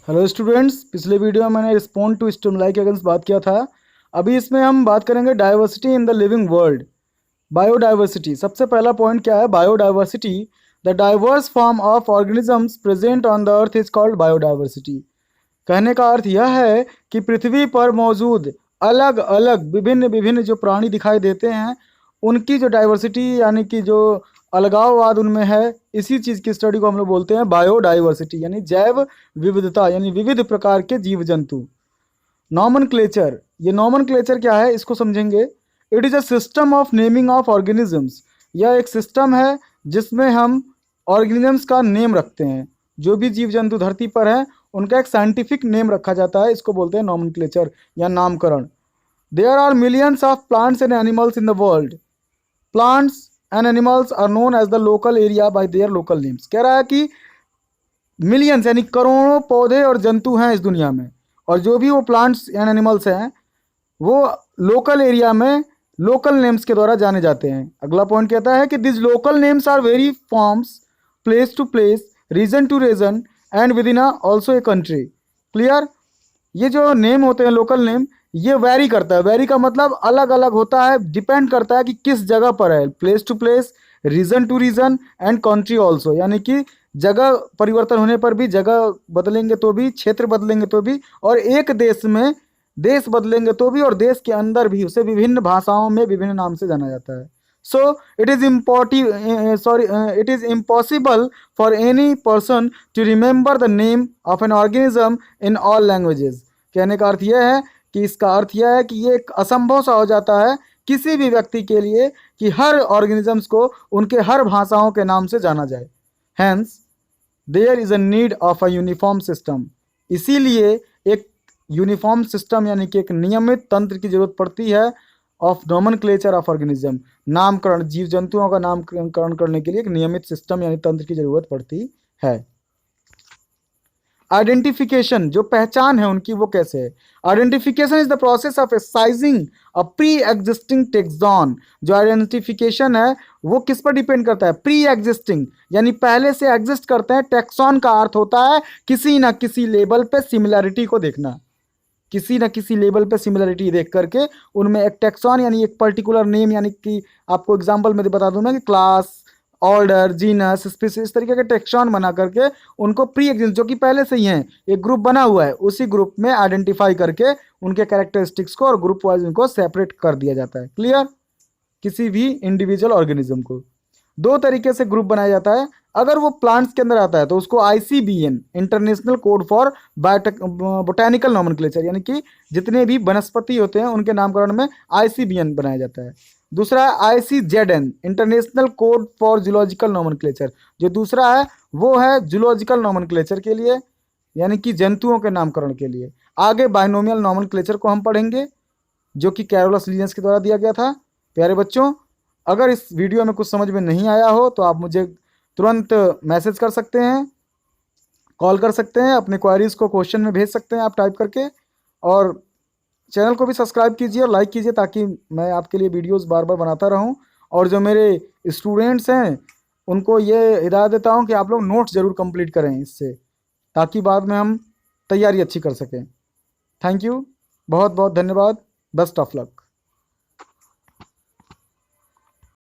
Hello students, पिछले video में मैंने रिस्पॉन्ड टू स्टिमुलाई के अगेंस्ट बात किया था। अभी इसमें हम बात करेंगे diversity in the living world. Biodiversity, सबसे पहला पॉइंट क्या है? Biodiversity, the diverse form of organisms present on the earth is called biodiversity. कहने का अर्थ यह है कि पृथ्वी पर मौजूद अलग अलग विभिन्न विभिन्न जो प्राणी दिखाई देते हैं, उनकी जो डाइवर्सिटी यानी कि जो अलगाववाद उनमें है, इसी चीज़ की स्टडी को हम लोग बोलते हैं बायोडाइवर्सिटी, यानी जैव विविधता, यानी विविध प्रकार के जीव जंतु। नॉमनक्लेचर, ये नॉमनक्लेचर क्या है इसको समझेंगे। It is a system of naming of organisms. यह एक सिस्टम है जिसमें हम ऑर्गेनिजम्स का नेम रखते हैं। जो भी जीव जंतु धरती पर हैं उनका एक साइंटिफिक नेम रखा जाता है, इसको बोलते हैं नॉमनक्लेचर या नामकरण। There are millions of plants and animals in the world. Plants and animals are known as the local area by their local names. कह रहा है कि मिलियंस यानी करोड़ों पौधे और जंतु हैं इस दुनिया में, और जो भी वो प्लांट्स एंड एनिमल्स हैं वो लोकल एरिया में लोकल नेम्स के द्वारा जाने जाते हैं। अगला पॉइंट कहता है कि this local names are very forms place to place, region to region and within also a country. Clear? ये जो नेम होते हैं लोकल नेम, ये वैरी करता है। वैरी का मतलब अलग अलग होता है, डिपेंड करता है कि किस जगह पर है। Place to place, region to region and country also, यानी कि जगह परिवर्तन होने पर भी, जगह बदलेंगे तो भी, क्षेत्र बदलेंगे तो भी, और एक देश में देश बदलेंगे तो भी, और देश के अंदर भी उसे विभिन्न भाषाओं में विभिन्न नाम से जाना जाता है। So it is impossible for any person to remember the name of an organism in all languages. कहने का अर्थ यह है कि इसका अर्थ यह है कि ये एक असंभव सा हो जाता है किसी भी व्यक्ति के लिए कि हर ऑर्गेनिजम्स को उनके हर भाषाओं के नाम से जाना जाए। Hence there is a need of a uniform system. इसीलिए एक यूनिफॉर्म सिस्टम यानी कि एक नियमित तंत्र की जरूरत पड़ती है ऑफ नॉमनक्लेचर ऑफ ऑर्गेनिज्म। नामकरण, जीव जंतुओं का नामकरण करने के लिए एक नियमित सिस्टम यानी तंत्र की जरूरत पड़ती है। आइडेंटिफिकेशन, जो पहचान है उनकी, वो कैसे है? Identification is the process of sizing a pre existing tax on. जो आइडेंटिफिकेशन है वो किस पर डिपेंड करता है? प्री एग्जिस्टिंग, यानी पहले से एग्जिस्ट करते हैं। टेक्सॉन का अर्थ होता है किसी ना किसी लेवल पे सिमिलैरिटी को देखना। किसी न किसी लेवल पे सिमिलरिटी देख करके उनमें एक टेक्सॉन यानी एक पर्टिकुलर नेम, यानी कि आपको एग्जांपल में बता दूं मैं कि क्लास, ऑर्डर, जीनस, स्पीसीज, इस तरीके के टेक्सॉन बना करके उनको प्री एग्जिस्ट, जो कि पहले से ही हैं, एक ग्रुप बना हुआ है, उसी ग्रुप में आइडेंटिफाई करके उनके कैरेक्टरिस्टिक्स को और ग्रुप वाइज उनको सेपरेट कर दिया जाता है। क्लियर? किसी भी इंडिविजुअल ऑर्गेनिज्म को दो तरीके से ग्रुप बनाया जाता है। अगर वो प्लांट्स के अंदर आता है तो उसको ICBN, international code for botanical nomenclature, यानी कि जितने भी वनस्पति होते हैं उनके नामकरण में ICBN बनाया जाता है। दूसरा है ICZN, international code for zoological nomenclature. जो दूसरा है वो है जूलॉजिकल नॉमेनक्लेचर के लिए, यानी कि जंतुओं के नामकरण के लिए। आगे बाइनोमियल नॉमेनक्लेचर को हम पढ़ेंगे, जो कि कैरोलस लिनियस के द्वारा दिया गया था। प्यारे बच्चों, अगर इस वीडियो में कुछ समझ में नहीं आया हो तो आप मुझे तुरंत मैसेज कर सकते हैं, कॉल कर सकते हैं, अपने क्वेरीज़ को क्वेश्चन में भेज सकते हैं आप टाइप करके। और चैनल को भी सब्सक्राइब कीजिए और लाइक कीजिए ताकि मैं आपके लिए वीडियोस बार बार बनाता रहूं। और जो मेरे स्टूडेंट्स हैं उनको ये हिदायत देता हूं कि आप लोग नोट्स ज़रूर कंप्लीट करें इससे, ताकि बाद में हम तैयारी अच्छी कर सकें। थैंक यू, बहुत बहुत धन्यवाद। Best of luck.